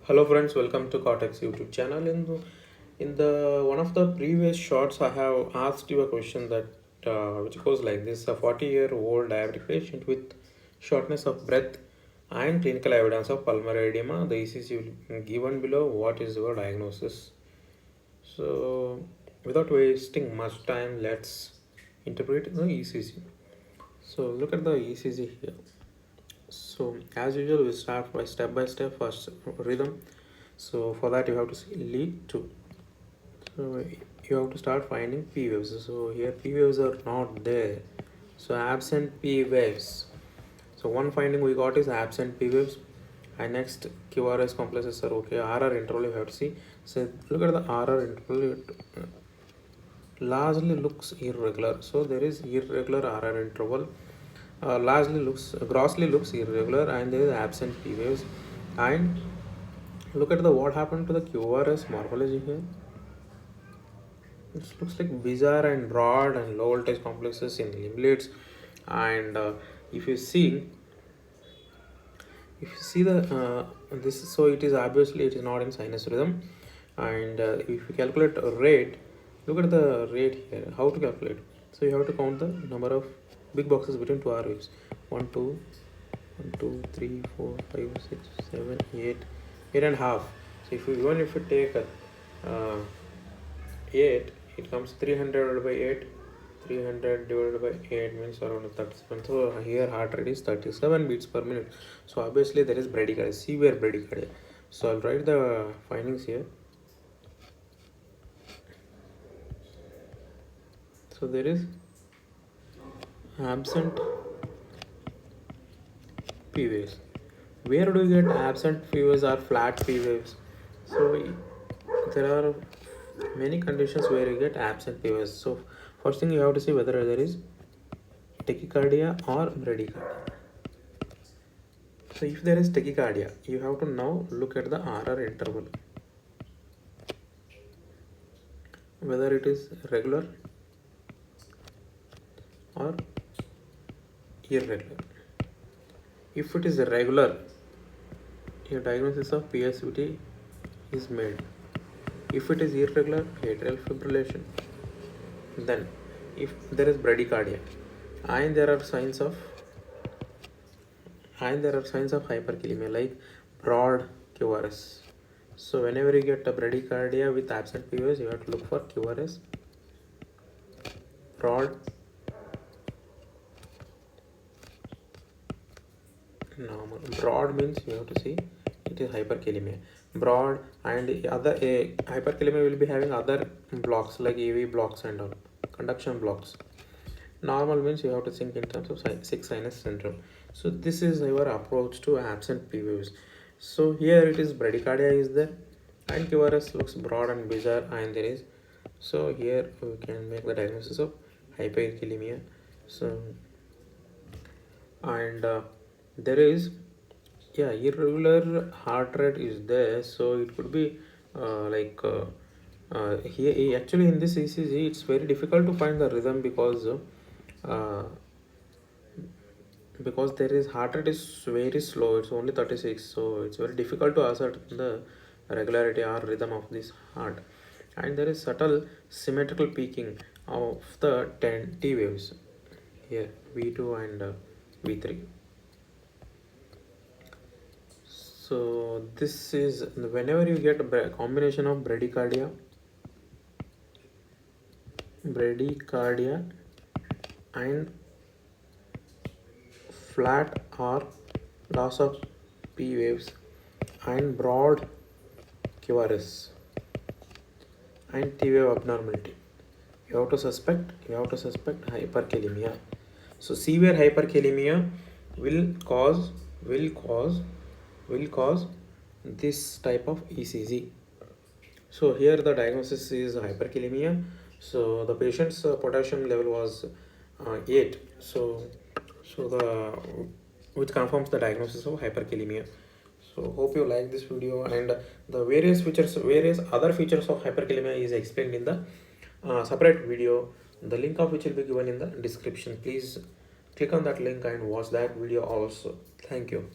Hello friends, welcome to Cortex YouTube channel. In the one of the previous shots, I have asked you a question that which goes like this: a 40-year-old diabetic patient with shortness of breath and clinical evidence of pulmonary edema. The ECG will given below. What is your diagnosis? So, without wasting much time, let's interpret the ECG. So, look at the ECG here. So as usual, we start by step first rhythm. So for that you have to see lead 2. So you have to start finding p waves. So here p waves are not there. So absent p waves. So one finding we got is absent p waves. And next QRS complexes are okay. RR interval you have to see. So look at the RR interval. It largely looks irregular. So there is irregular RR interval. Largely looks grossly looks irregular, and there is absent p waves. And look at the what happened to the QRS morphology here. It looks like bizarre and broad and low voltage complexes in limblets. And if you see the this, so it is obviously it is not in sinus rhythm. And if you calculate a rate, look at the rate here. How to calculate? So you have to count the number of big boxes between two R waves. 1 2 1 2 3 4 5 6 7 8 8 and a half. So if you even if you take 8, it comes 300 divided by 8. 300 divided by 8 means around 37. So here heart rate is 37 beats per minute. So obviously there is bradycardia, severe bradycardia. So I'll write the findings here. So there is absent p waves. Where do you get absent p waves or flat p waves? So there are many conditions where you get absent p waves. So first thing you have to see whether there is tachycardia or bradycardia. So if there is tachycardia, you have to now look at the RR interval, whether it is regular or irregular. If it is regular, your diagnosis of PSVT is made. If it is irregular, atrial fibrillation. Then if there is bradycardia and there are signs of hyperkalemia like broad QRS. So whenever you get a bradycardia with absent p waves, you have to look for QRS, broad, normal. Broad means you have to see it is hyperkalemia. Broad and other hyperkalemia will be having other blocks like AV blocks and all, conduction blocks. Normal means you have to think in terms of sick sinus syndrome. So this is our approach to absent p waves. So here it is bradycardia is there and QRS looks broad and bizarre and there is. So here we can make the diagnosis of hyperkalemia. So and there is irregular heart rate is there. So it could be here actually in this ECG it's very difficult to find the rhythm uh, because there is heart rate is very slow. It's only 36, so it's very difficult to assert the regularity or rhythm of this heart. And there is subtle symmetrical peaking of the 10 T waves here, V2 and V3. So this is whenever you get a combination of bradycardia and flat or loss of p waves and broad QRS and T wave abnormality, you have to suspect hyperkalemia. So severe hyperkalemia will cause this type of ECG. So here the diagnosis is hyperkalemia. So the patient's potassium level was 8. So the which confirms the diagnosis of hyperkalemia. So hope you like this video, and the various other features of hyperkalemia is explained in the separate video, the link of which will be given in the description. Please click on that link and watch that video also. Thank you.